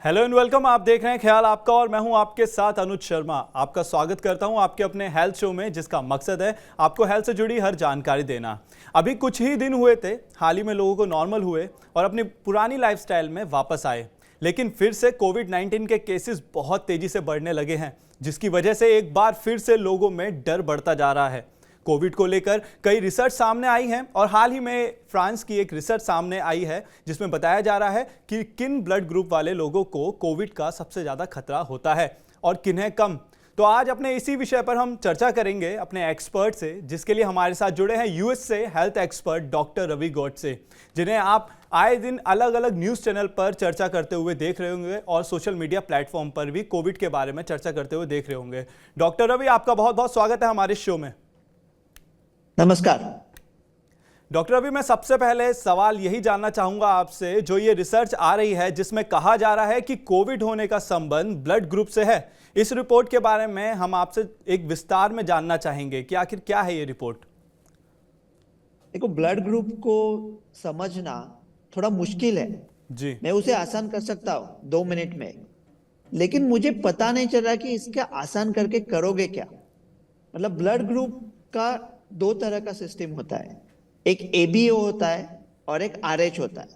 Hello and welcome. आप देख रहे हैं ख्याल आपका और मैं हूं आपके साथ अनुज शर्मा। आपका स्वागत करता हूं आपके अपने हेल्थ शो में, जिसका मकसद है आपको हेल्थ से जुड़ी हर जानकारी देना। अभी कुछ ही दिन हुए थे, हाल ही में लोगों को नॉर्मल हुए और अपनी पुरानी लाइफस्टाइल में वापस आए, लेकिन फिर से कोविड-19 के केसेस बहुत तेजी से बढ़ने लगे हैं, जिसकी वजह से एक बार फिर से लोगों में डर बढ़ता जा रहा है। कोविड को लेकर कई रिसर्च सामने आई हैं और हाल ही में फ्रांस की एक रिसर्च सामने आई है जिसमें बताया जा रहा है कि किन ब्लड ग्रुप वाले लोगों को कोविड का सबसे ज़्यादा खतरा होता है और किन्हें कम। तो आज अपने इसी विषय पर हम चर्चा करेंगे अपने एक्सपर्ट से, जिसके लिए हमारे साथ जुड़े हैं यूएस से health expert doctor Ravi Gaud से, जिन्हें आप आए दिन अलग अलग न्यूज़ चैनल पर चर्चा करते हुए देख रहे होंगे और सोशल मीडिया प्लेटफॉर्म पर भी कोविड के बारे में चर्चा करते हुए देख रहे होंगे। डॉक्टर रवि, आपका बहुत बहुत स्वागत है हमारे शो में। नमस्कार। डॉक्टर अभी मैं सबसे पहले सवाल यही जानना चाहूंगा आपसे, जो ये रिसर्च आ रही है जिसमें कहा जा रहा है कि कोविड होने का संबंध ब्लड ग्रुप से है, इस रिपोर्ट के बारे में हम आपसे एक विस्तार में जानना चाहेंगे कि आखिर क्या है ये रिपोर्ट। देखो, ब्लड ग्रुप को समझना थोड़ा मुश्किल है। जी मैं उसे आसान कर सकता हूँ 2 मिनट में, लेकिन मुझे पता नहीं चल रहा कि इसका आसान करके करोगे क्या। मतलब ब्लड ग्रुप का 2 तरह का सिस्टम होता है, एक एबीओ होता है और एक आरएच होता है।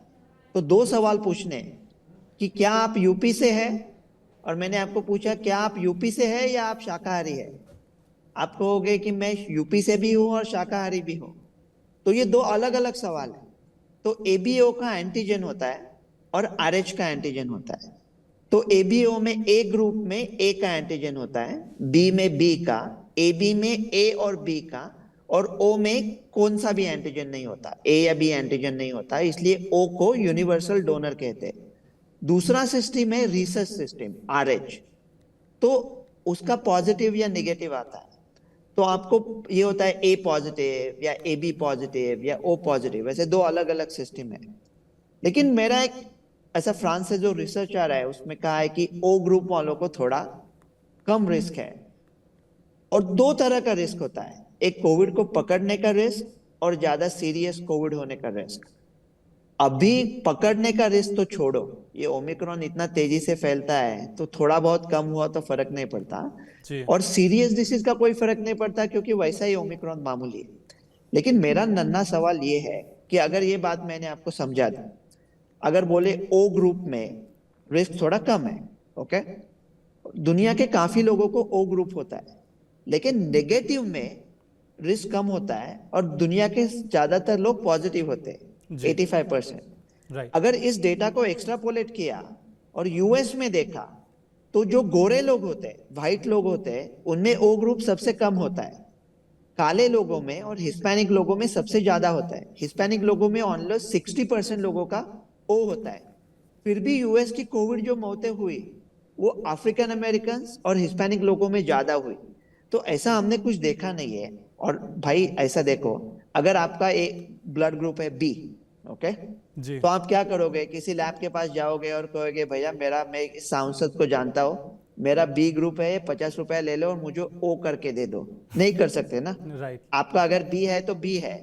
तो 2 सवाल पूछने हैं कि क्या आप यूपी से हैं, और मैंने आपको पूछा क्या आप यूपी से हैं या आप शाकाहारी है। आप कहोगे कि मैं यूपी से भी हूं और शाकाहारी भी हूं। तो ये 2 अलग अलग सवाल है। तो एबीओ का एंटीजन होता है और आरएच का एंटीजन होता है। तो एबीओ में ए ग्रुप में ए का एंटीजन होता है, बी में बी का, ए बी में ए और बी का, और ओ में कौन सा भी एंटीजन नहीं होता, ए या बी एंटीजन नहीं होता, इसलिए ओ को यूनिवर्सल डोनर कहते हैं। दूसरा सिस्टम है रिसर्च सिस्टम, आरएच। तो उसका पॉजिटिव या नेगेटिव आता है। तो आपको ये होता है ए पॉजिटिव या ए बी पॉजिटिव या ओ पॉजिटिव, ऐसे 2 अलग अलग सिस्टम है। लेकिन मेरा एक ऐसा फ्रांस से जो रिसर्च आ रहा है उसमें कहा है कि ओ ग्रुप वालों को थोड़ा कम रिस्क है। और 2 तरह का रिस्क होता है, एक कोविड को पकड़ने का रिस्क और ज्यादा सीरियस कोविड होने का रिस्क। अभी पकड़ने का रिस्क तो छोड़ो, ये ओमिक्रॉन इतना तेजी से फैलता है तो थोड़ा बहुत कम हुआ तो फर्क नहीं पड़ता। जी और सीरियस डिसीज का कोई फर्क नहीं पड़ता क्योंकि वैसा ही ओमिक्रॉन मामूली है। लेकिन मेरा नन्हा सवाल ये है कि अगर ये बात मैंने आपको समझा दी, अगर बोले ओ ग्रुप में रिस्क थोड़ा कम है, ओके, दुनिया के काफी लोगों को ओ ग्रुप होता है, लेकिन नेगेटिव में रिस्क कम होता है और दुनिया के ज्यादातर लोग पॉजिटिव होते हैं, जी 85%। राइट। अगर इस डेटा को एक्सट्रापोलेट किया और यूएस में देखा, तो जो गोरे लोग होते हैं, व्हाइट लोग होते हैं, उनमें ओ ग्रुप सबसे कम होता है। काले लोगों में और हिस्पैनिक लोगों में सबसे ज्यादा होता है। हिस्पैनिक लोगों में ऑलमोस्ट 60% लोगों का ओ होता है। फिर भी यूएस की कोविड जो मौतें हुई वो अफ्रीकन अमेरिकन और हिस्पैनिक लोगों में ज्यादा हुई। तो ऐसा हमने कुछ देखा नहीं है। और भाई ऐसा देखो, अगर आपका एक ब्लड ग्रुप है बी, ओके, जी तो आप क्या करोगे, किसी लैब के पास जाओगे और कहोगे भैया मैं इस सांसद को जानता हूँ, मेरा बी ग्रुप है, 50 रुपया ले लो और मुझे ओ करके दे दो। नहीं कर सकते ना। राइट। आपका अगर बी है तो बी है।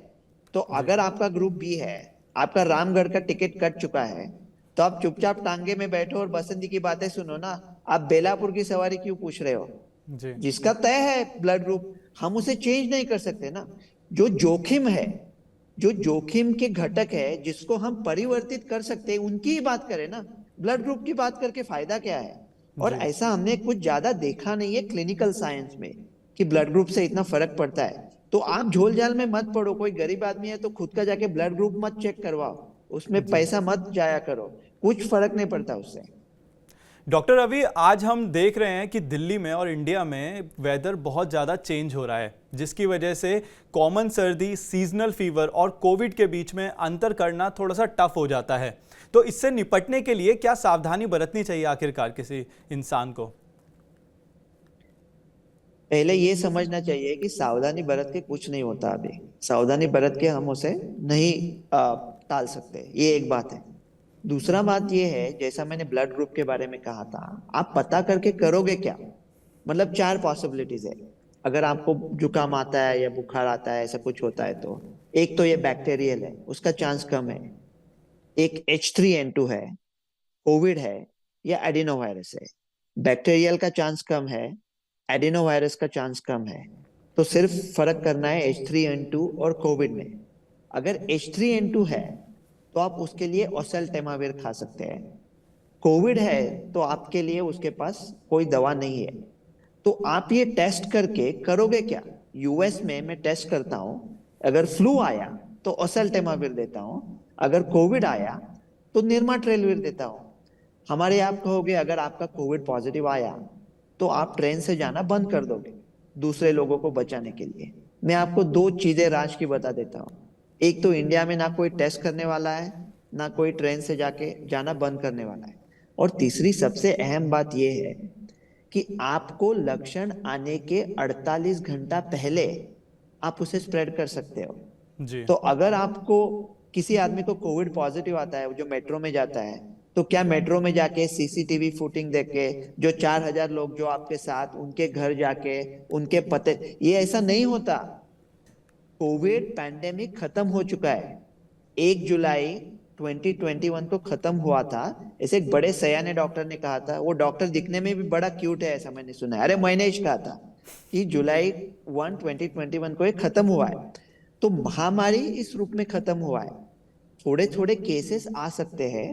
तो जी अगर आपका ग्रुप बी है, आपका रामगढ़ का टिकट कट चुका है, तो आप चुपचाप टांगे में बैठो और बसंती की बातें सुनो ना। आप बेलापुर की सवारी क्यों पूछ रहे हो? जी जिसका तय है ब्लड ग्रुप, हम उसे चेंज नहीं कर सकते ना। जो जोखिम है, जो जोखिम के घटक है जिसको हम परिवर्तित कर सकते हैं, उनकी ही बात करें ना। ब्लड ग्रुप की बात करके फायदा क्या है? और जी ऐसा हमने कुछ ज्यादा देखा नहीं है क्लिनिकल साइंस में कि ब्लड ग्रुप से इतना फर्क पड़ता है। तो आप झोल झाल में मत पड़ो। कोई गरीब आदमी है तो खुद का जाके ब्लड ग्रुप मत चेक करवाओ, उसमें जी। पैसा मत जाया करो, कुछ फर्क नहीं पड़ता उससे। डॉक्टर रवि, आज हम देख रहे हैं कि दिल्ली में और इंडिया में वेदर बहुत ज़्यादा चेंज हो रहा है, जिसकी वजह से कॉमन सर्दी, सीजनल फीवर और कोविड के बीच में अंतर करना थोड़ा सा टफ हो जाता है। तो इससे निपटने के लिए क्या सावधानी बरतनी चाहिए आखिरकार किसी इंसान को? पहले ये समझना चाहिए कि सावधानी बरत के कुछ नहीं होता। अभी सावधानी बरत के हम उसे नहीं टाल सकते, ये एक बात है। दूसरा बात ये है, जैसा मैंने ब्लड ग्रुप के बारे में कहा था, आप पता करके करोगे क्या? मतलब 4 पॉसिबिलिटीज है। अगर आपको जुकाम आता है या बुखार आता है, ऐसा कुछ होता है, तो एक तो ये बैक्टीरियल है, उसका चांस कम है। एक H3N2 है, कोविड है, या एडिनो वायरस है। बैक्टीरियल का चांस कम है, एडिनो वायरस का चांस कम है। तो सिर्फ फर्क करना है H3N2 और कोविड में। अगर H3N2 है तो आप उसके लिए ओसेल्टेमाविर खा सकते हैं। कोविड है तो आपके लिए उसके पास कोई दवा नहीं है। तो आप ये टेस्ट करके करोगे क्या? यूएस में मैं टेस्ट करता हूं, अगर फ्लू आया तो ओसेल्टेमाविर देता हूं, अगर कोविड आया तो निर्माट्रेलविर देता हूं। हमारे आप कहोगे अगर आपका कोविड पॉजिटिव आया तो आप ट्रेन से जाना बंद कर दोगे दूसरे लोगों को बचाने के लिए। मैं आपको दो चीजें राज की बता देता हूँ। एक तो इंडिया में ना कोई टेस्ट करने वाला है, ना कोई ट्रेन से जाके जाना बंद करने वाला है। और तीसरी सबसे अहम बात यह है कि आपको लक्षण आने के 48 घंटा पहले आप उसे स्प्रेड कर सकते हो। जी। तो अगर आपको किसी आदमी को कोविड पॉजिटिव आता है जो मेट्रो में जाता है, तो क्या मेट्रो में जाके सीसीटीवी फुटेज देख के जो 4,000 लोग जो आपके साथ उनके घर जाके उनके पते, ये ऐसा नहीं होता। कोविड पैंडेमिक खत्म हो चुका है। 1 जुलाई 2021 को खत्म हुआ था। ऐसे एक बड़े सयाने डॉक्टर ने कहा था, वो डॉक्टर दिखने में भी बड़ा क्यूट है ऐसा मैंने सुना है, अरे मैनेज कहा था कि July 1 2021 को ये खत्म हुआ है। तो महामारी इस रूप में खत्म हुआ है। थोड़े थोड़े केसेस आ सकते हैं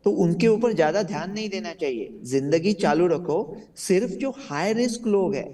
तो उनके ऊपर ज्यादा ध्यान नहीं देना चाहिए, जिंदगी चालू रखो। सिर्फ जो हाई रिस्क लोग हैं,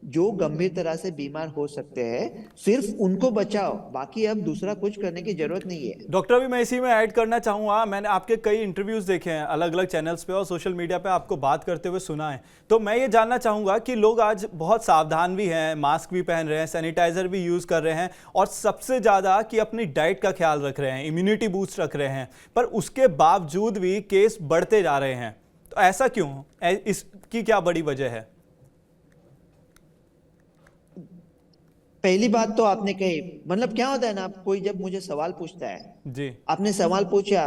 जो गंभीर तरह से बीमार हो सकते हैं, सिर्फ उनको बचाओ। बाकी अब दूसरा कुछ करने की जरूरत नहीं है। डॉक्टर अभी मैं इसी में ऐड करना चाहूँगा, मैंने आपके कई इंटरव्यूज़ देखे हैं अलग अलग चैनल्स पे और सोशल मीडिया पे आपको बात करते हुए सुना है। तो मैं ये जानना चाहूँगा कि लोग आज बहुत सावधान भी हैं, मास्क भी पहन रहे हैं, सैनिटाइज़र भी यूज़ कर रहे हैं और सबसे ज़्यादा कि अपनी डाइट का ख्याल रख रहे हैं, इम्यूनिटी बूस्ट रख रहे हैं, पर उसके बावजूद भी केस बढ़ते जा रहे हैं। तो ऐसा क्यों? इसकी क्या बड़ी वजह है? पहली बात तो आपने कही, मतलब क्या होता है ना, कोई जब मुझे सवाल पूछता है, जी। आपने सवाल पूछा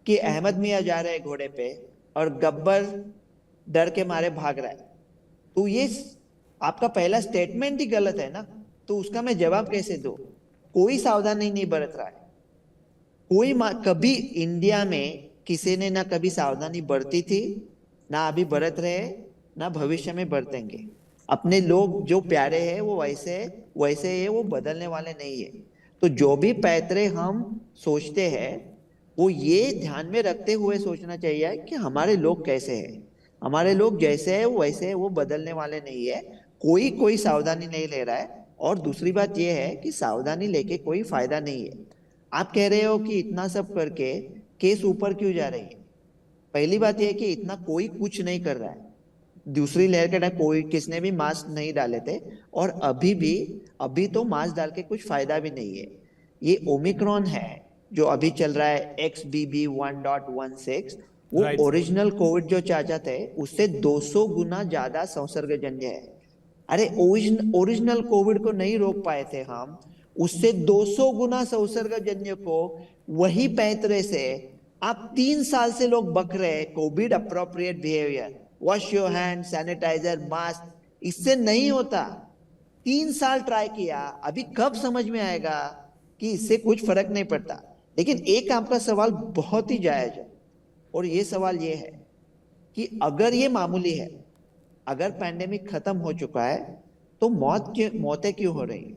कि अहमद मियां जा रहे हैं घोड़े पे और गब्बर डर के मारे भाग रहा है, तो ये आपका पहला स्टेटमेंट ही गलत है ना। तो उसका मैं जवाब कैसे दूं? कोई सावधानी नहीं बरत रहा है। कभी इंडिया में किसी ने ना कभी सावधानी बरती थी, ना अभी बरत रहे, ना भविष्य में बरतेंगे। अपने लोग जो प्यारे हैं वो वैसे वैसे है, वो बदलने वाले नहीं है। तो जो भी पैतरे हम सोचते हैं वो ये ध्यान में रखते हुए सोचना चाहिए कि हमारे लोग कैसे हैं। हमारे लोग जैसे है वैसे है, वो बदलने वाले नहीं है। कोई कोई सावधानी नहीं ले रहा है। और दूसरी बात यह है कि सावधानी लेके कोई फायदा नहीं है। आप कह रहे हो कि इतना सब करके केस ऊपर क्यों जा रही है? पहली बात यह है कि इतना कोई कुछ नहीं कर रहा है। दूसरी लहर के टाइम कोई किसने भी मास्क नहीं डाले थे, और अभी तो मास्क डाल के कुछ फायदा भी नहीं है। ये ओमिक्रॉन है जो अभी चल रहा है XBB 1.16, वो राइट। ओरिजिनल कोविड जो चाचा थे उससे 200 गुना ज्यादा संसर्गजन्य है। अरे ओरिजिनल कोविड को नहीं रोक पाए थे हम, उससे 200 गुना संसर्गजन्य को वही पैंतरे से आप 3 साल से लोग बक रहे हैं। Covid appropriate behaviour, wash your hand, sanitiser, mask, इससे नहीं होता। 3 साल ट्राई किया, अभी कब समझ में आएगा कि इससे कुछ फर्क नहीं पड़ता। लेकिन एक आपका सवाल बहुत ही जायज है, और ये सवाल ये है कि अगर ये मामूली है, अगर पैंडेमिक खत्म हो चुका है, तो मौतें क्यों हो रही?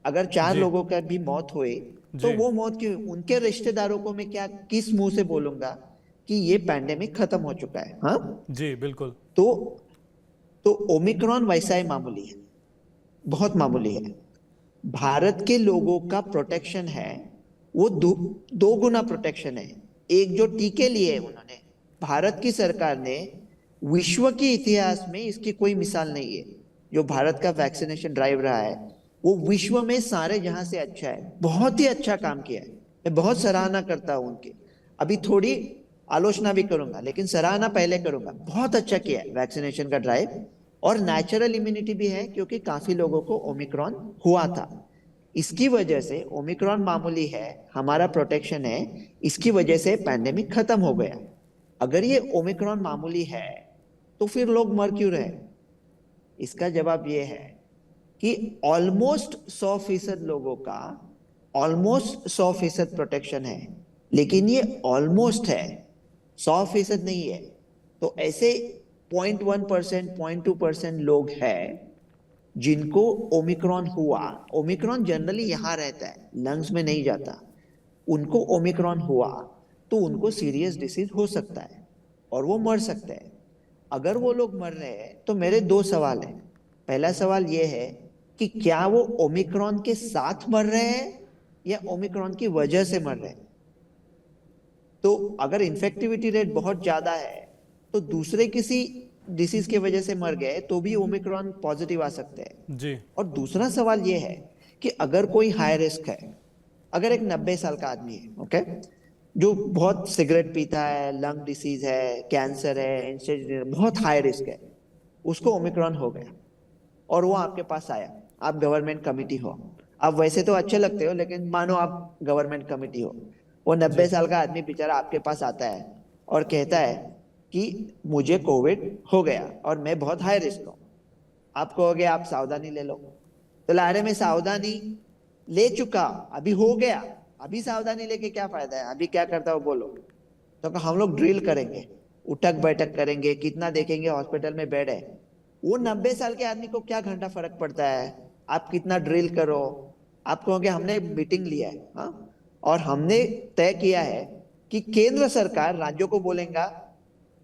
अगर 4 जी। लोगों का भी मौत हुई तो जी। वो मौत क्यों? उनके रिश्तेदारों को मैं क्या किस मुंह से बोलूंगा कि ये पैंडेमिक खत्म हो चुका है? हाँ। जी बिल्कुल। तो तो ओमिक्रॉन वैसा ही मामूली है, बहुत मामूली है। भारत के लोगों का प्रोटेक्शन है वो दो गुना प्रोटेक्शन है। एक जो टीके लिए उन्होंने, भारत की सरकार ने, विश्व के इतिहास में इसकी कोई मिसाल नहीं है। जो भारत का वैक्सीनेशन ड्राइव रहा है वो विश्व में सारे जहां से अच्छा है, बहुत ही अच्छा काम किया है। मैं बहुत सराहना करता हूं उनकी। अभी थोड़ी आलोचना भी करूंगा, लेकिन सराहना पहले करूंगा। बहुत अच्छा किया है वैक्सीनेशन का ड्राइव, और नेचुरल इम्यूनिटी भी है क्योंकि काफी लोगों को ओमिक्रॉन हुआ था। इसकी वजह से ओमिक्रॉन मामूली है, हमारा प्रोटेक्शन है, इसकी वजह से पैंडेमिक खत्म हो गया। अगर ये ओमिक्रॉन मामूली है तो फिर लोग मर क्यों रहे? इसका जवाब ये है कि ऑलमोस्ट 100% लोगों का ऑलमोस्ट 100% प्रोटेक्शन है। लेकिन ये ऑलमोस्ट है, 100% नहीं है। तो ऐसे 0.1%, 0.2% लोग हैं जिनको ओमिक्रॉन हुआ। ओमिक्रॉन जनरली यहाँ रहता है, लंग्स में नहीं जाता। उनको ओमिक्रॉन हुआ तो उनको सीरियस डिसीज हो सकता है और वो मर सकते हैं। अगर वो लोग मर रहे हैं तो मेरे दो सवाल हैं। पहला सवाल ये है कि क्या वो ओमिक्रॉन के साथ मर रहे हैं या ओमिक्रॉन की वजह से मर रहे हैं। तो अगर इन्फेक्टिविटी रेट बहुत ज्यादा है तो दूसरे किसी डिसीज की वजह से मर गए तो भी ओमिक्रॉन पॉजिटिव आ सकते हैं। जी। और दूसरा सवाल ये है कि अगर कोई हाई रिस्क है, अगर एक 90 साल का आदमी है, ओके, जो बहुत सिगरेट पीता है, लंग डिसीज है, कैंसर है, बहुत हाई रिस्क है, उसको ओमिक्रॉन हो गया और वो आपके पास आया, आप गवर्नमेंट कमिटी हो, आप वैसे तो अच्छे लगते हो लेकिन मानो आप गवर्नमेंट कमिटी हो, वो 90 जी। साल का आदमी बेचारा आपके पास आता है और कहता है कि मुझे कोविड हो गया और मैं बहुत हाई रिस्क हूँ। आप कहोगे आप सावधानी ले लो। तो लारे में सावधानी ले चुका, अभी हो गया, अभी सावधानी लेके क्या फायदा है, अभी क्या करता हो बोलो। तो हम लोग ड्रिल करेंगे, उठक बैठक करेंगे, कितना देखेंगे हॉस्पिटल में बेड है। वो 90 साल के आदमी को क्या घंटा फर्क पड़ता है आप कितना ड्रिल करो। आप कहोगे हमने मीटिंग लिया है, हाँ, और हमने तय किया है कि केंद्र सरकार राज्यों को बोलेगा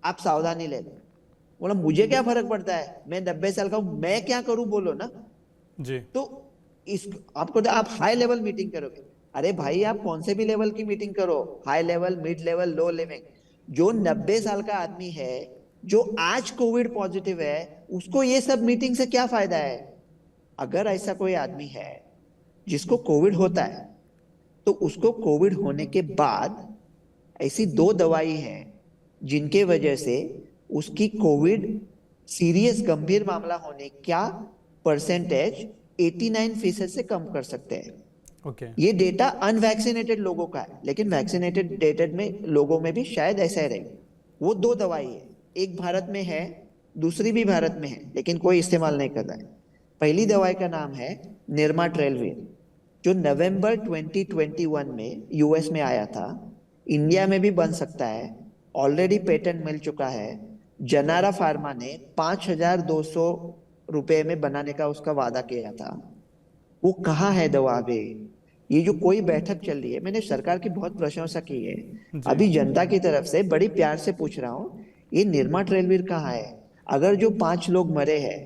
आप सावधानी ले लो। बोला मुझे क्या फर्क पड़ता है, मैं 90 साल का हूं, मैं क्या करूं बोलो ना। जी। तो इस आपको तो आप हाई लेवल मीटिंग करोगे। अरे भाई आप कौन से भी लेवल की मीटिंग करो, high level, mid level, low level, जो 90 साल का आदमी है जो आज कोविड पॉजिटिव है उसको ये सब मीटिंग से क्या फायदा है। अगर ऐसा कोई आदमी है जिसको कोविड होता है तो उसको कोविड होने के बाद ऐसी दो दवाई हैं जिनके वजह से उसकी कोविड सीरियस गंभीर मामला होने का परसेंटेज 89% से कम कर सकते हैं। ओके। ये डेटा अनवैक्सीनेटेड लोगों का है, लेकिन वैक्सीनेटेड डेटेड में लोगों में भी शायद ऐसा ही रहे। वो दो दवाई है, एक भारत में है, दूसरी भी भारत में है, लेकिन कोई इस्तेमाल नहीं कर रहा है। पहली दवाई का नाम है निर्मा ट्रेलवीर, जो नवंबर 2021 में यूएस में आया था, इंडिया में भी बन सकता है, ऑलरेडी पेटेंट मिल चुका है। जनारा फार्मा ने 5,200 रुपए में बनाने का उसका वादा किया था। वो कहाँ है दवा अभी। ये जो कोई बैठक चल रही है, मैंने सरकार की बहुत प्रशंसा की है, जी। अभी जनता की तरफ से बड़ी प्यार से पूछ रहा हूँ, ये निर्मा ट्रेलवीर कहाँ है। अगर जो 5 लोग मरे हैं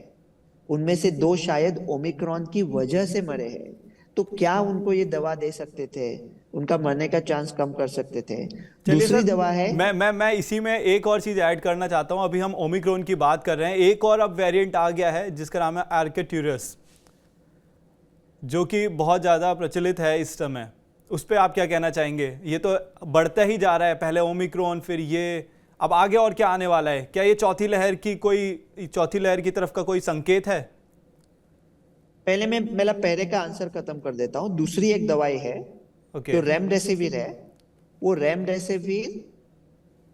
उनमें से 2 शायद ओमिक्रॉन की वजह से मरे हैं, तो क्या उनको ये दवा दे सकते थे, उनका मरने का चांस कम कर सकते थे। चलिए दूसरी सर, दवा है, मैं इसी में एक और चीज़ ऐड करना चाहता हूं। अभी हम ओमिक्रॉन की बात कर रहे हैं, एक और अब वेरिएंट आ गया है जिसका नाम है आर्केट्यूरस, जो कि बहुत ज़्यादा प्रचलित है इस समय। उस पर आप क्या कहना चाहेंगे। ये तो बढ़ता ही जा रहा है, पहले ओमिक्रॉन, फिर ये, अब आगे और क्या आने वाला है। क्या ये चौथी लहर की तरफ का कोई संकेत है। पहले मैं मेरा पहले का आंसर खत्म कर देता हूँ। दूसरी एक दवाई है ओके। जो रेमडेसिविर है। वो रेमडेसिविर,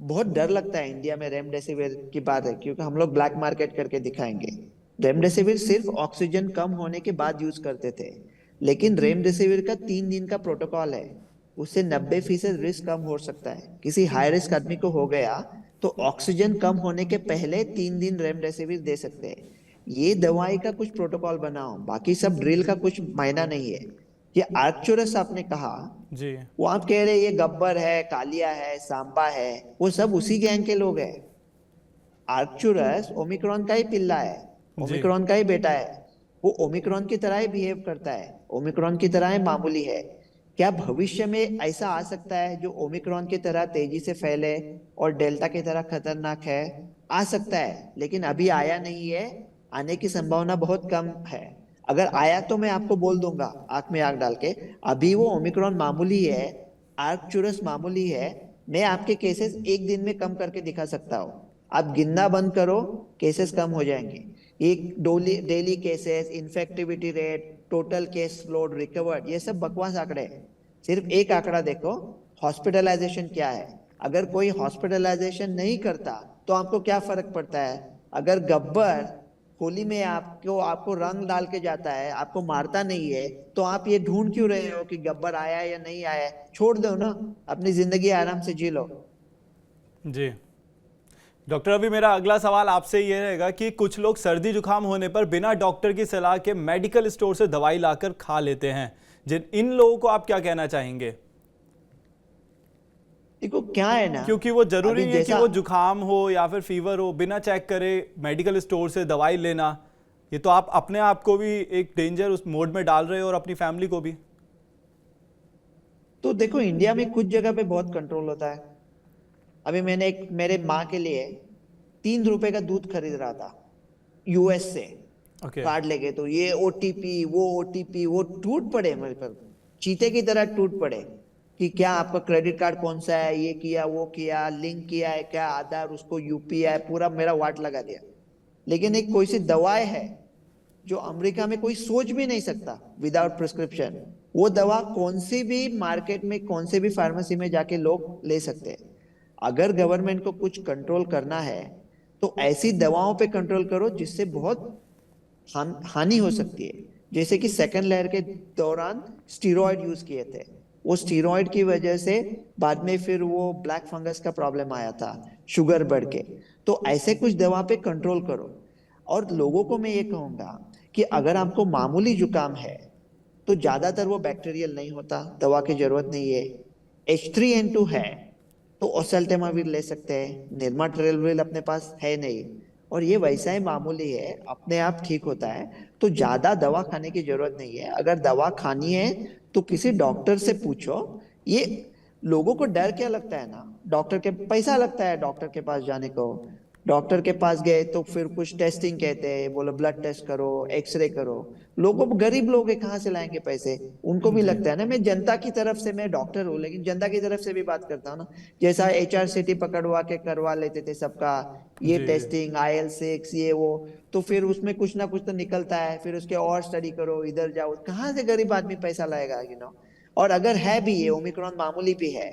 बहुत डर लगता है इंडिया में रेमडेसिविर की बात है क्योंकि हम लोग ब्लैक मार्केट करके दिखाएंगे। रेमडेसिविर सिर्फ ऑक्सीजन कम होने के बाद यूज करते थे, लेकिन रेमडेसिविर का 3 दिन का प्रोटोकॉल है, उससे 90% रिस्क कम हो सकता है। किसी हाई रिस्क आदमी को हो गया तो ऑक्सीजन कम होने के पहले 3 दिन रेमडेसिविर दे सकते हैं। ये दवाई का कुछ प्रोटोकॉल बनाओ, बाकी सब ड्रिल का कुछ मायना नहीं है। ये आर्कचुरस आपने कहा, जी। वो आप कह रहे ये गब्बर है, कालिया है, सांबा है, वो सब उसी गैंग के लोग हैं। आर्कचुरस ओमिक्रॉन का ही पिल्ला है, जी। ओमिक्रॉन का ही बेटा है। वो ओमिक्रॉन की तरह ही बिहेव करता है, ओमिक्रॉन की तरह ही मामूली है। क्या भविष्य में ऐसा आ सकता है जो ओमिक्रॉन की तरह तेजी से फैले और डेल्टा की तरह खतरनाक है। आ सकता है, लेकिन अभी आया नहीं है, आने की संभावना बहुत कम है। अगर आया तो मैं आपको बोल दूंगा आंख में आंख डाल के, अभी वो ओमिक्रॉन मामूली है, आर्कचुरस मामूली है। मैं आपके केसेस एक दिन में कम करके दिखा सकता हूँ। आप गिनना बंद करो, केसेस कम हो जाएंगे। एक daily cases, infectivity rate, total case load, recovered, ये सब बकवास आंकड़े हैं। सिर्फ एक आंकड़ा देखो, हॉस्पिटलाइजेशन क्या है। अगर कोई हॉस्पिटलाइजेशन नहीं करता तो आपको क्या फर्क पड़ता है। अगर गब्बर होली में आपको आपको रंग डाल के जाता है, आपको मारता नहीं है, तो आप ये ढूंढ क्यों रहे हो कि गब्बर आया या नहीं आया। छोड़ दो ना, अपनी जिंदगी आराम से जी लो। जी। डॉक्टर, अभी मेरा अगला सवाल आपसे ये रहेगा कि कुछ लोग सर्दी जुकाम होने पर बिना डॉक्टर की सलाह के मेडिकल स्टोर से दवाई लाकर खा लेते हैं। जिन इन लोगों को आप क्या कहना चाहेंगे? देखो क्या है ना, क्योंकि वो जरूरी अभी नहीं है कि जैसा वो जुकाम हो या फिर फीवर हो, बिना चेक करे मेडिकल स्टोर से दवाई लेना, ये तो आप अपने आप को भी एक डेंजर उस मोड में डाल रहे हो और अपनी फैमिली को भी। तो देखो इंडिया में कुछ जगह पे बहुत कंट्रोल होता है। अभी मैंने एक मेरे माँ के लिए 3 रुपए का दूध खरीद रहा था यूएस से, ओके। कार्ड लेके, तो ये ओटीपी वो टूट पड़े मेरे पर, चीते की तरह टूट पड़े कि क्या आपका क्रेडिट कार्ड कौन सा है, ये किया वो किया, लिंक किया है क्या आधार, उसको यूपीआई, पूरा मेरा वाट लगा दिया। लेकिन एक कोई सी दवाएं है जो अमेरिका में कोई सोच भी नहीं सकता विदाउट प्रिस्क्रिप्शन, वो दवा कौन सी भी मार्केट में कौन से भी फार्मेसी में जाके लोग ले सकते हैं। अगर गवर्नमेंट को कुछ कंट्रोल करना है तो ऐसी दवाओं पे कंट्रोल करो जिससे बहुत हानि हो सकती है। जैसे कि सेकेंड लहर के दौरान स्टीरॉयड यूज किए थे, वो स्टीरॉयड की वजह से बाद में फिर वो ब्लैक फंगस का प्रॉब्लम आया था, शुगर बढ़ के। तो ऐसे कुछ दवा पे कंट्रोल करो। और लोगों को मैं ये कहूंगा कि अगर आपको मामूली जुकाम है तो ज्यादातर वो बैक्टीरियल नहीं होता, दवा की जरूरत नहीं है। H3N2 है तो ओसेल्टेमाविर ले सकते हैं, निर्माट्रिलविर अपने पास है नहीं, और ये वैसा ही मामूली है, अपने आप ठीक होता है। तो ज्यादा दवा खाने की जरूरत नहीं है। अगर दवा खानी है तो किसी डॉक्टर से पूछो। ये लोगों को डर क्या लगता है ना, डॉक्टर के पैसा लगता है डॉक्टर के पास जाने को। डॉक्टर के पास गए तो फिर कुछ टेस्टिंग कहते हैं, बोलो ब्लड टेस्ट करो, एक्सरे करो। लोगों गरीब लोग हैं, कहाँ से लाएंगे पैसे, उनको भी जी लगता है ना। मैं जनता की तरफ से, मैं डॉक्टर हूँ लेकिन जनता की तरफ से भी बात करता हूँ ना। जैसा HRCT पकड़वा के करवा लेते थे सबका, ये जी जी। टेस्टिंग IL-6 ये वो, तो फिर उसमें कुछ ना कुछ तो निकलता है, फिर उसके और स्टडी करो, इधर जाओ, कहाँ से गरीब आदमी पैसा लाएगा, और अगर है भी, ये ओमिक्रॉन मामूली भी है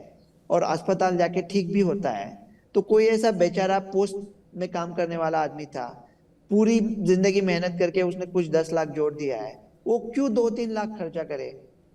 और अस्पताल जाके ठीक भी होता है, तो कोई ऐसा बेचारा पोस्ट में काम करने वाला आदमी था, पूरी जिंदगी मेहनत करके उसने कुछ 10 लाख जोड़ दिया है, वो क्यों 2-3 लाख खर्चा करे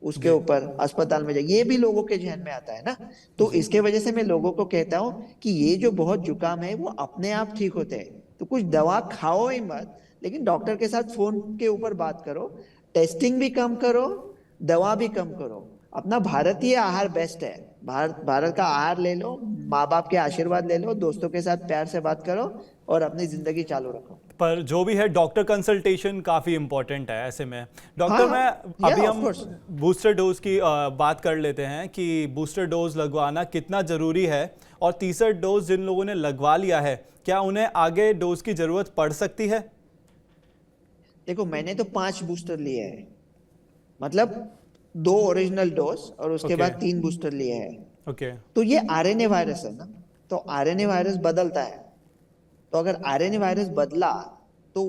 उसके जी ऊपर अस्पताल में जाए, ये भी लोगों के जहन में आता है ना। तो जी। इसके वजह से मैं लोगों को कहता हूँ कि ये जो बहुत जुकाम है वो अपने आप ठीक होते हैं, तो कुछ दवा खाओ ही मत, लेकिन डॉक्टर के साथ फोन के ऊपर बात करो, टेस्टिंग भी कम करो, दवा भी कम करो। अपना भारतीय आहार बेस्ट है, भारत भारत का आहार ले लो, माँ बाप के आशीर्वाद ले लो, दोस्तों के साथ प्यार से बात करो और अपनी जिंदगी चालू रखो। पर जो भी है, डॉक्टर कंसल्टेशन काफ़ी इंपॉर्टेंट है ऐसे में। हाँ डॉक्टर, हाँ, मैं या अभी ऑफ हम कोर्स। बूस्टर डोज की बात कर लेते हैं कि बूस्टर डोज लगवाना कितना ज़रूरी है, और तीसरा डोज जिन लोगों ने लगवा लिया है, क्या उन्हें आगे डोज की ज़रूरत पड़ सकती है? देखो मैंने तो 5 बूस्टर लिए हैं, मतलब 2 ओरिजिनल डोज और उसके ओके बाद 3 बूस्टर लिए हैं। ओके। तो ये आरएनए वायरस है ना, तो आरएनए वायरस बदलता है। तो अगर आरएनए वायरस बदला तो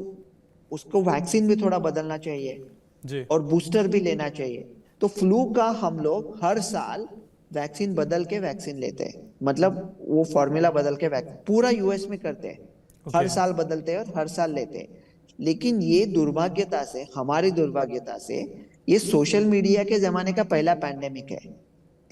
उसको वैक्सीन भी थोड़ा बदलना चाहिए जी और बूस्टर भी लेना चाहिए। तो फ्लू का हम लोग हर साल वैक्सीन बदल के वैक्सीन लेते हैं, मतलब वो फॉर्मूला बदल के वैक्सीन पूरा यूएस में करते हैं, हर ओके साल बदलते हैं और हर साल लेते हैं। लेकिन ये दुर्भाग्यता से, हमारी दुर्भाग्यता से, ये सोशल मीडिया के जमाने का पहला पैंडेमिक है।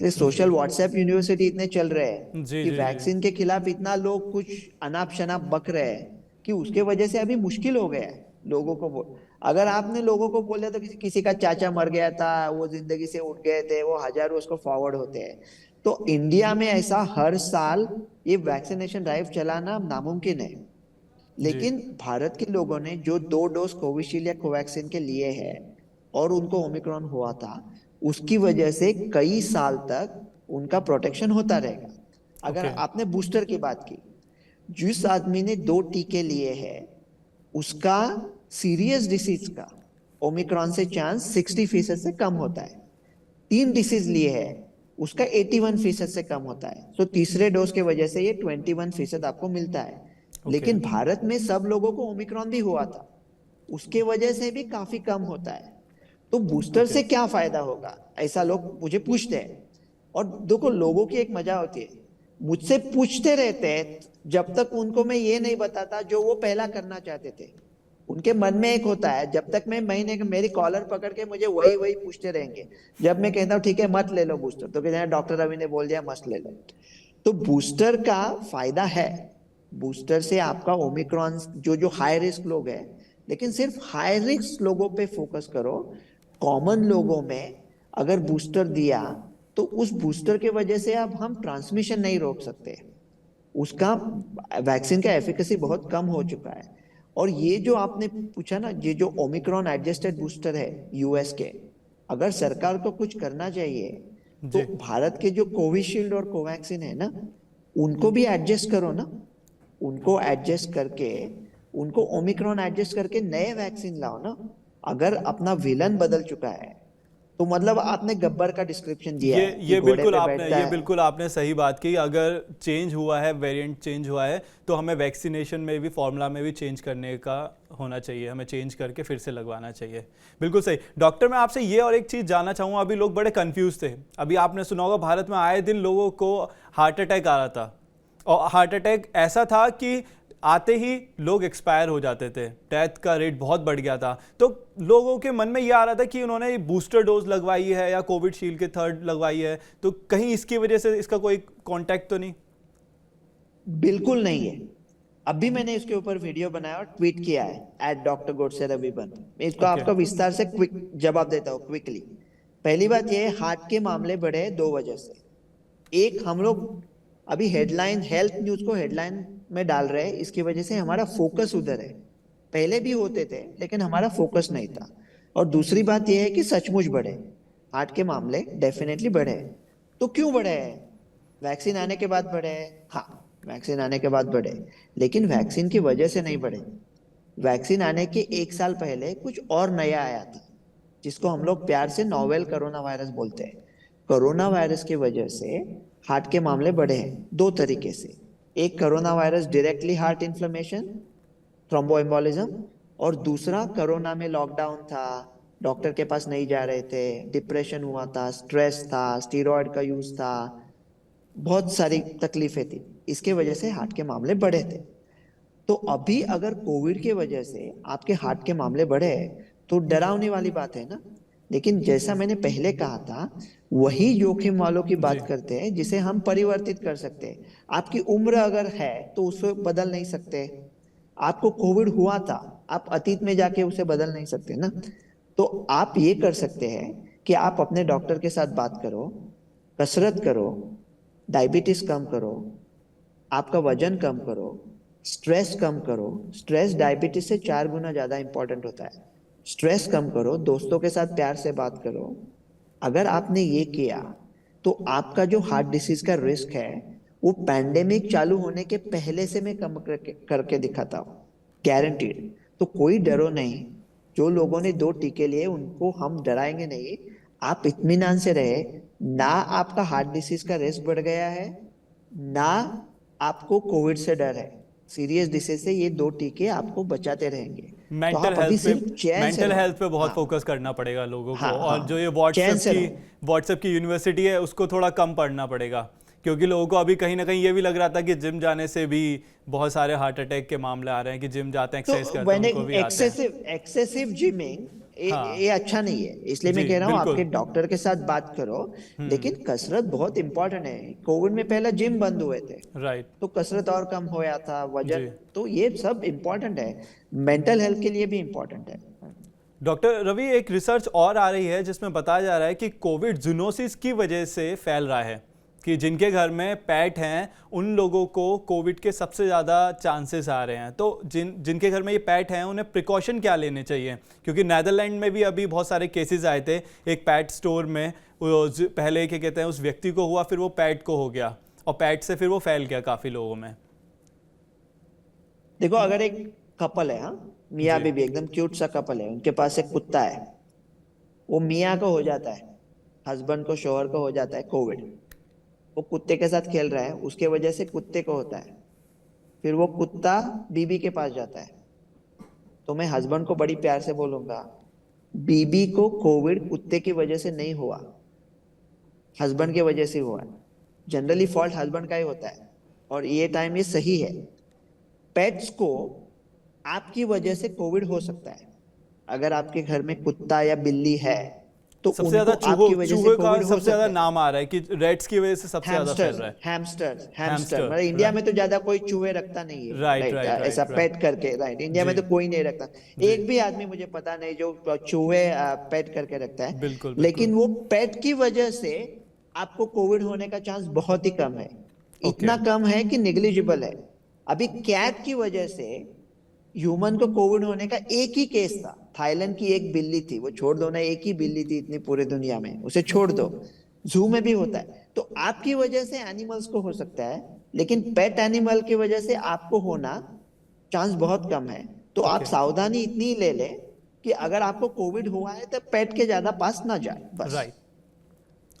ये जी सोशल व्हाट्सएप यूनिवर्सिटी इतने चल रहे हैं जी कि जी जी। वैक्सीन के खिलाफ इतना लोग कुछ अनाप शनाप बक रहे हैं कि उसके वजह से अभी मुश्किल हो गया है लोगों को बोल। अगर आपने लोगों को बोला तो किसी का चाचा मर गया था, वो जिंदगी से उठ गए थे, वो हजारों उसको फॉरवर्ड होते हैं। तो इंडिया में ऐसा हर साल ये वैक्सीनेशन ड्राइव चलाना नामुमकिन है। जी लेकिन भारत के लोगों ने जो 2 डोज कोविशील्ड या कोवैक्सीन के लिए हैं और उनको ओमिक्रॉन हुआ था, उसकी वजह से कई साल तक उनका प्रोटेक्शन होता रहेगा। अगर ओके आपने बूस्टर की बात की, जिस आदमी ने 2 टीके लिए हैं उसका सीरियस डिसीज का ओमिक्रॉन से चांस 60% से कम होता है। 3 डिसीज लिए है उसका 81% से कम होता है। तो तीसरे डोज के वजह से ये 21% आपको मिलता है। ओके लेकिन भारत में सब लोगों को ओमिक्रॉन भी हुआ था, उसके वजह से भी काफी कम होता है। तो बूस्टर ओके। से क्या फायदा होगा, ऐसा लोग मुझे पूछते हैं। और देखो लोगों की एक मजा होती है, मुझसे पूछते रहते हैं जब तक उनको मैं ये नहीं बताता जो वो पहला करना चाहते थे। उनके मन में एक होता है, जब तक मैं महीने मेरी कॉलर पकड़ के मुझे वही वही पूछते रहेंगे। जब मैं कहता हूँ ठीक है मत ले लो बूस्टर, तो कहते हैं डॉक्टर रवि ने बोल दिया मत ले लो। तो बूस्टर का फायदा है, बूस्टर से आपका ओमिक्रॉन जो हाई रिस्क लोग हैं, लेकिन सिर्फ हाई रिस्क लोगों पे फोकस करो। कॉमन लोगों में अगर बूस्टर दिया तो उस बूस्टर के वजह से अब हम ट्रांसमिशन नहीं रोक सकते। उसका वैक्सीन का एफिकेसी बहुत कम हो चुका है। और ये जो आपने पूछा ना, ये जो ओमिक्रॉन एडजस्टेड बूस्टर है यूएस के, अगर सरकार को कुछ करना चाहिए तो जी। भारत के जो कोविशील्ड और कोवैक्सीन है ना, उनको भी एडजस्ट करो ना। उनको एडजस्ट करके, उनको ओमिक्रॉन एडजस्ट करके नए वैक्सीन लाओ ना। अगर अपना विलन बदल चुका है तो मतलब आपने गब्बर का डिस्क्रिप्शन दिया है कि घोड़े पे बैठता ये है। बिल्कुल आपने सही बात की। अगर चेंज हुआ है, वेरिएंट चेंज हुआ है, तो हमें वैक्सीनेशन में भी, फॉर्मूला में भी चेंज करने का होना चाहिए, हमें चेंज करके फिर से लगवाना चाहिए। बिल्कुल सही। डॉक्टर, मैं आपसे ये और एक चीज़ जानना चाहूँगा। अभी लोग बड़े कंफ्यूज थे। अभी आपने सुना होगा भारत में आए दिन लोगों को हार्ट अटैक आ रहा था, और हार्ट अटैक ऐसा था कि आते ही लोग एक्सपायर हो जाते थे, डेथ का रेट बहुत बढ़ गया था। तो लोगों के मन में ये आ रहा था कि उन्होंने बूस्टर डोज लगवाई है या कोविडशील्ड के थर्ड लगवाई है, तो कहीं इसकी वजह से इसका कोई कांटेक्ट तो नहीं? बिल्कुल नहीं है। अभी मैंने इसके ऊपर वीडियो बनाया और ट्वीट किया है @डॉक्टर_गोडसे_रविबन। मैं इसको ओके। आपका विस्तार से क्विक जवाब देता हूँ, क्विकली। पहली बात यह है, हार्ट के मामले बढ़े हैं दो वजह से। एक, हम लोग अभी हेडलाइन, हेल्थ न्यूज को हेडलाइन में डाल रहे हैं, इसकी वजह से हमारा फोकस उधर है। पहले भी होते थे लेकिन हमारा फोकस नहीं था। और दूसरी बात यह है कि सचमुच बढ़े, हार्ट के मामले डेफिनेटली बढ़े हैं। तो क्यों बढ़े हैं? वैक्सीन आने के बाद बढ़े हैं, हाँ, वैक्सीन आने के बाद बढ़े, लेकिन वैक्सीन की वजह से नहीं बढ़े। वैक्सीन आने के एक साल पहले कुछ और नया आया था, जिसको हम लोग प्यार से नोवेल कोरोना वायरस बोलते हैं। कोरोना वायरस की वजह से हार्ट के मामले बढ़े हैं दो तरीके से। एक, corona virus directly heart inflammation, thromboembolism. और दूसरा, कोरोना में लॉकडाउन था, डॉक्टर के पास नहीं जा रहे थे, डिप्रेशन हुआ था, स्ट्रेस था, स्टीरॉयड का यूज था, बहुत सारी तकलीफें थी। इसके वजह से हार्ट के मामले बढ़े थे। तो अभी अगर कोविड के वजह से आपके हार्ट के मामले बढ़े तो डरावने वाली बात है ना। लेकिन जैसा मैंने पहले कहा था, वही जोखिम वालों की जी। बात करते हैं जिसे हम परिवर्तित कर सकते हैं। आपकी उम्र अगर है तो उसे बदल नहीं सकते। आपको कोविड हुआ था, आप अतीत में जाके उसे बदल नहीं सकते ना। तो आप ये कर सकते हैं कि आप अपने डॉक्टर के साथ बात करो, कसरत करो, डायबिटीज कम करो, आपका वजन कम करो, स्ट्रेस कम करो। स्ट्रेस डायबिटीज से 4 गुना ज्यादा इंपॉर्टेंट होता है। स्ट्रेस कम करो, दोस्तों के साथ प्यार से बात करो। अगर आपने ये किया तो आपका जो हार्ट डिसीज का रिस्क है, वो पैंडेमिक चालू होने के पहले से मैं कम करके दिखाता हूँ, गारंटीड। तो कोई डरो नहीं। जो लोगों ने 2 टीके लिए उनको हम डराएंगे नहीं। आप इत्मीनान से रहे, ना आपका हार्ट डिसीज का रिस्क बढ़ गया है, ना आपको कोविड से डर है। सीरियस डिसीज से ये 2 टीके आपको बचाते रहेंगे। तो मेंटल आप अभी हेल्थ पे, सिर्फ चैन से मेंटल रहो। हेल्थ पे बहुत हाँ, फोकस करना पड़ेगा लोगों को। हाँ, और जो ये हाँ, चैन से रहो। व्हाट्सएप की यूनिवर्सिटी है, उसको थोड़ा कम पढ़ना पड़ेगा, क्योंकि लोगों को अभी कहीं ना कहीं ये भी लग रहा था कि जिम जाने से भी बहुत सारे हार्ट अटैक के मामले आ रहे हैं, कि जिम जाते हैं, एक्सरसाइज तो करते हैं, मैंने उनको भी आते हैं। एक्सेसिव एक्सेसिव जिमिंग, हाँ। ये अच्छा नहीं है। इसलिए मैं जी कह रहा हूँ आपके बिल्कुल। डॉक्टर के साथ बात करो। लेकिन कसरत बहुत इंपॉर्टेंट है। कोविड में पहले जिम बंद हुए थे, राइट। तो कसरत और कम होया था, वजन। जी। तो ये सब इंपॉर्टेंट है, मेंटल हेल्थ के लिए भी इंपॉर्टेंट है। डॉक्टर रवि, एक रिसर्च और आ रही है जिसमें बताया जा रहा है कि कोविड जूनोसिस की वजह से फैल रहा है, कि जिनके घर में पेट हैं उन लोगों को कोविड के सबसे ज़्यादा चांसेस आ रहे हैं। तो जिनके घर में ये पेट हैं उन्हें प्रिकॉशन क्या लेने चाहिए? क्योंकि नेदरलैंड में भी अभी बहुत सारे केसेस आए थे, एक पेट स्टोर में पहले क्या कहते हैं उस व्यक्ति को हुआ, फिर वो पेट को हो गया, और पेट से फिर वो फैल गया काफ़ी लोगों में। देखो, अगर एक कपल है, हाँ, मियाँ जी। बीबी, एकदम क्यूट सा कपल है, उनके पास एक कुत्ता है। वो मियाँ को हो जाता है, हस्बैंड को, शोहर को हो जाता है कोविड। वो कुत्ते के साथ खेल रहा है, उसके वजह से कुत्ते को होता है। फिर वो कुत्ता बीबी के पास जाता है। तो मैं हस्बैंड को बड़ी प्यार से बोलूंगा, बीबी को कोविड कुत्ते की वजह से नहीं हुआ, हस्बैंड की वजह से हुआ है। जनरली फॉल्ट हस्बैंड का ही होता है, और ये टाइम ये सही है। पेट्स को आपकी वजह से कोविड हो सकता है। अगर आपके घर में कुत्ता या बिल्ली है तो सबसे ज्यादा उनको आपकी वजह से चूहे का कोविड हो सबसे ज्यादा सकता है। नाम आ रहा है कि रेट्स की वजह से सबसे ज्यादा फैल रहा है। हैमस्टर मतलब हैमस्टर, इंडिया में तो ज्यादा कोई चूहे रखता नहीं है, राइट राइट? राइट ऐसा राइट राइट। पेट करके, राइट? इंडिया में जी तो कोई नहीं रखता। जी, एक भी आदमी मुझे पता नहीं जो चूहे पेट करके रखता है। बिल्कुल बिल्कुल। लेकिन वो पेट की वजह से आपको कोविड होने का चांस बहुत ही कम है। ओके इतना कम है कि निग्लिजिबल है। अभी कैट की वजह से ह्यूमन को कोविड होने का एक ही केस था। थाईलैंड की एक बिल्ली थी, वो छोड़ दो ना, एक ही बिल्ली थी इतनी पूरे दुनिया में, उसे छोड़ दो। जू में भी होता है। तो आपकी वजह से एनिमल्स को हो सकता है, लेकिन पेट एनिमल की वजह से आपको होना चांस बहुत कम है। तो आप ओके, सावधानी इतनी ले ले कि अगर आपको कोविड हुआ है तो पेट के ज्यादा पास ना जाए, बस। राइट।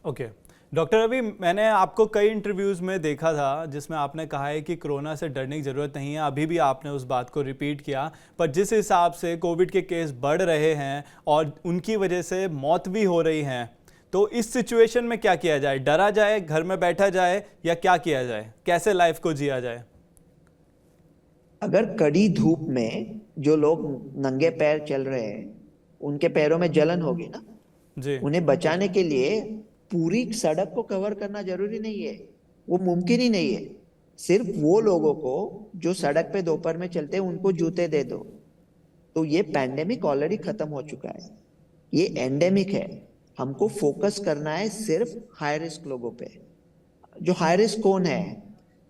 ओके डॉक्टर, अभी मैंने आपको कई इंटरव्यूज़ में देखा था जिसमें आपने कहा है कि कोरोना से डरने की ज़रूरत नहीं है। अभी भी आपने उस बात को रिपीट किया, पर जिस हिसाब से कोविड के केस बढ़ रहे हैं और उनकी वजह से मौत भी हो रही हैं, तो इस सिचुएशन में क्या किया जाए? डरा जाए, घर में बैठा जाए, या क्या किया जाए? कैसे लाइफ को जिया जाए? अगर कड़ी धूप में जो लोग नंगे पैर चल रहे हैं, उनके पैरों में जलन होगी ना। जी उन्हें बचाने के लिए पूरी सड़क को कवर करना जरूरी नहीं है, वो मुमकिन ही नहीं है। सिर्फ वो लोगों को जो सड़क पे दोपहर में चलते हैं उनको जूते दे दो। तो ये पैंडेमिक ऑलरेडी खत्म हो चुका है, ये एंडेमिक है। हमको फोकस करना है सिर्फ हाई रिस्क लोगों पे। जो हाई रिस्क कौन है?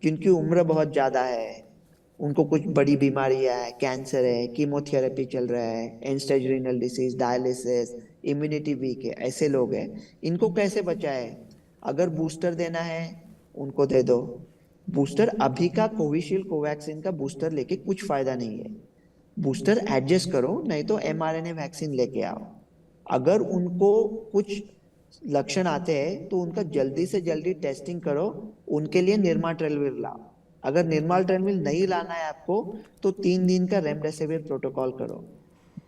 जिनकी उम्र बहुत ज्यादा है, उनको कुछ बड़ी बीमारियां है, कैंसर है, कीमोथेरेपी चल रहा है, and stage renal disease, dialysis, immunity weak है, ऐसे लोग हैं। इनको कैसे बचाए? अगर बूस्टर देना है उनको दे दो बूस्टर। अभी का कोविशील्ड कोवैक्सीन का बूस्टर लेके कुछ फायदा नहीं है। बूस्टर एडजस्ट करो, नहीं तो mRNA वैक्सीन लेके आओ। अगर उनको कुछ लक्षण आते हैं तो उनका जल्दी से जल्दी टेस्टिंग करो। उनके लिए निर्मा-ट्रेलविर लाओ। अगर निर्मा-ट्रेलविर नहीं लाना है आपको तो 3 दिन का रेमडेसिविर प्रोटोकॉल करो।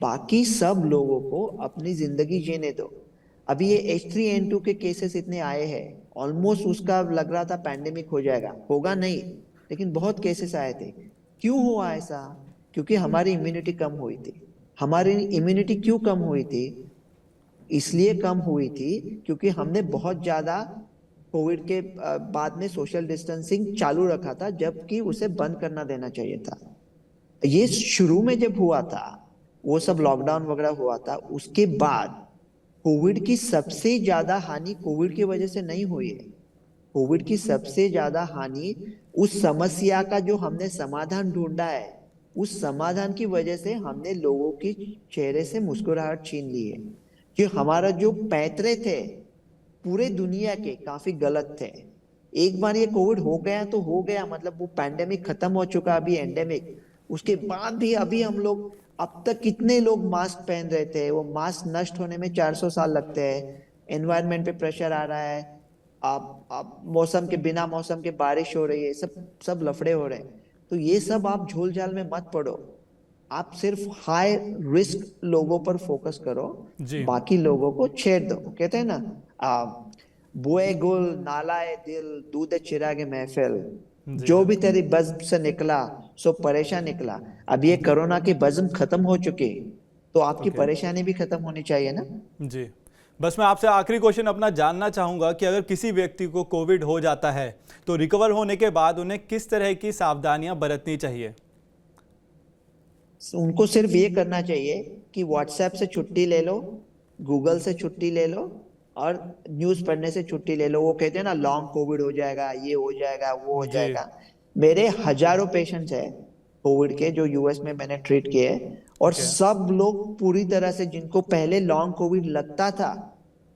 बाकी सब लोगों को अपनी जिंदगी जीने दो। अभी ये H3N2 के केसेस इतने आए हैं, ऑलमोस्ट उसका लग रहा था पैंडेमिक हो जाएगा, होगा नहीं, लेकिन बहुत केसेस आए थे। क्यों हुआ ऐसा? क्योंकि हमारी इम्यूनिटी कम हुई थी। हमारी इम्यूनिटी क्यों कम हुई थी? इसलिए कम हुई थी क्योंकि हमने बहुत ज्यादा कोविड के बाद में सोशल डिस्टेंसिंग चालू रखा था, जबकि उसे बंद करना देना चाहिए था। ये शुरू में जब हुआ था, वो सब लॉकडाउन वगैरह हुआ था, उसके बाद कोविड की सबसे ज्यादा हानि कोविड की वजह से नहीं हुई है। कोविड की सबसे ज्यादा हानि उस समस्या का जो हमने समाधान ढूंढा है, उस समाधान की वजह से हमने लोगों की चेहरे से मुस्कुराहट छीन ली है। कि हमारा जो पैतरे थे पूरे दुनिया के काफी गलत थे। एक बार ये कोविड हो गया तो हो गया, मतलब वो पैंडेमिक खत्म हो चुका, अभी एंडेमिक। उसके बाद भी अभी हम लोग, अब तक कितने लोग मास्क पहन रहे थे? वो मास्क नष्ट होने में 400 साल लगते हैं। एनवायरनमेंट पे प्रेशर आ रहा है। आप मौसम के, बिना मौसम के बारिश हो रही है, सब सब लफड़े हो रहे हैं। तो ये सब आप झोल झाल में मत पड़ो। आप सिर्फ हाई रिस्क लोगों पर फोकस करो, जी बाकी लोगों को छेड़ दो। कहते हैं ना, बुए गुल नालाए दिल दूध चिरागे महफिल, जी जो भी तेरी बज़्म से निकला सो परेशान निकला। अब ये कोरोना की बज़्म खत्म हो चुकी, तो आपकी ओके परेशानी भी खत्म होनी चाहिए ना। जी। बस मैं आपसे आखिरी क्वेश्चन अपना जानना चाहूँगा कि अगर किसी व्यक्ति को कोविड हो जाता है तो रिकवर होने के बाद उन्हें किस तरह की सावधानियां बरतनी चाहिए? उनको सिर्फ ये करना चाहिए कि व्हाट्सएप से छुट्टी ले लो, गूगल से छुट्टी ले लो, और न्यूज पढ़ने से छुट्टी ले लो। वो कहते हैं ना लॉन्ग कोविड हो जाएगा, ये हो जाएगा, वो हो जी जाएगा। मेरे हजारों पेशेंट्स हैं कोविड के जो यूएस में मैंने ट्रीट किए हैं, और ओके सब लोग पूरी तरह से, जिनको पहले लॉन्ग कोविड लगता था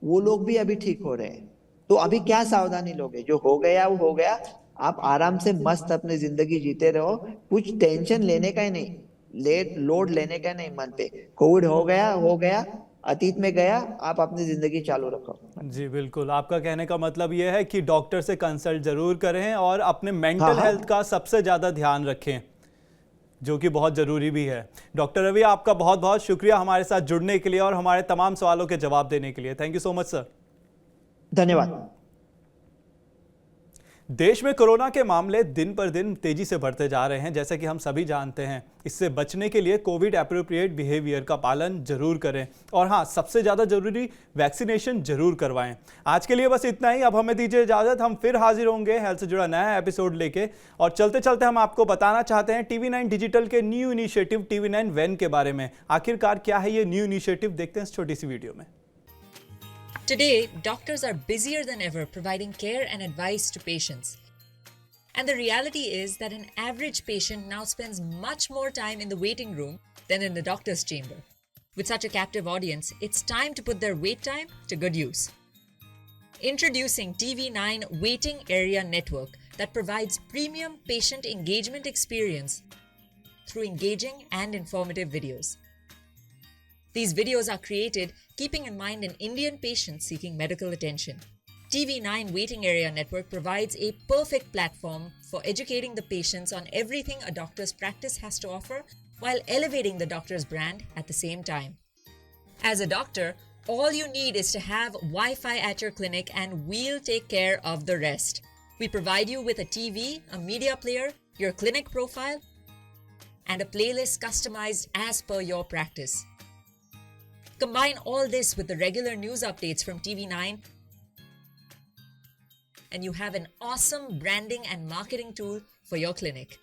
वो लोग भी अभी ठीक हो रहे हैं। तो अभी क्या सावधानी लोगे? जो हो गया वो हो गया। आप आराम से मस्त अपनी जिंदगी जीते रहो, कुछ टेंशन लेने का ही नहीं, लोड लेने का नहीं मन पे। कोविड हो गया, अतीत में गया, आप अपनी जिंदगी चालू रखो। जी बिल्कुल, आपका कहने का मतलब ये है कि डॉक्टर से कंसल्ट जरूर करें और अपने हाँ मेंटल हाँ, हेल्थ का सबसे ज़्यादा ध्यान रखें, जो कि बहुत ज़रूरी भी है। डॉक्टर रवि, आपका बहुत बहुत शुक्रिया हमारे साथ जुड़ने के लिए और हमारे तमाम सवालों के जवाब देने के लिए। Thank you so much sir. धन्यवाद। देश में कोरोना के मामले दिन पर दिन तेजी से बढ़ते जा रहे हैं, जैसा कि हम सभी जानते हैं। इससे बचने के लिए कोविड एप्रोप्रिएट बिहेवियर का पालन जरूर करें और हाँ, सबसे ज़्यादा जरूरी वैक्सीनेशन जरूर करवाएं। आज के लिए बस इतना ही। अब हमें दीजिए इजाज़त। हम फिर हाजिर होंगे हेल्थ से जुड़ा नया एपिसोड लेके। और चलते चलते हम आपको बताना चाहते हैं TV9 डिजिटल के न्यू इनिशिएटिव TV9 वैन के बारे में। आखिरकार क्या है ये न्यू इनिशिएटिव, देखते हैं इस छोटी सी वीडियो में। Today, doctors are busier than ever providing care and advice to patients. And the reality is that an average patient now spends much more time in the waiting room than in the doctor's chamber. With such a captive audience, it's time to put their wait time to good use. Introducing TV9 Waiting Area Network that provides premium patient engagement experience through engaging and informative videos. These videos are created keeping in mind an Indian patient seeking medical attention. TV9 Waiting Area Network provides a perfect platform for educating the patients on everything a doctor's practice has to offer while elevating the doctor's brand at the same time. As a doctor, all you need is to have Wi-Fi at your clinic and we'll take care of the rest. We provide you with a TV, a media player, your clinic profile, and a playlist customized as per your practice. Combine all this with the regular news updates from TV9 and you have an awesome branding and marketing tool for your clinic.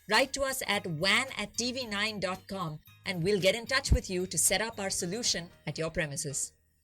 Write to us at van@tv9.com and we'll get in touch with you to set up our solution at your premises.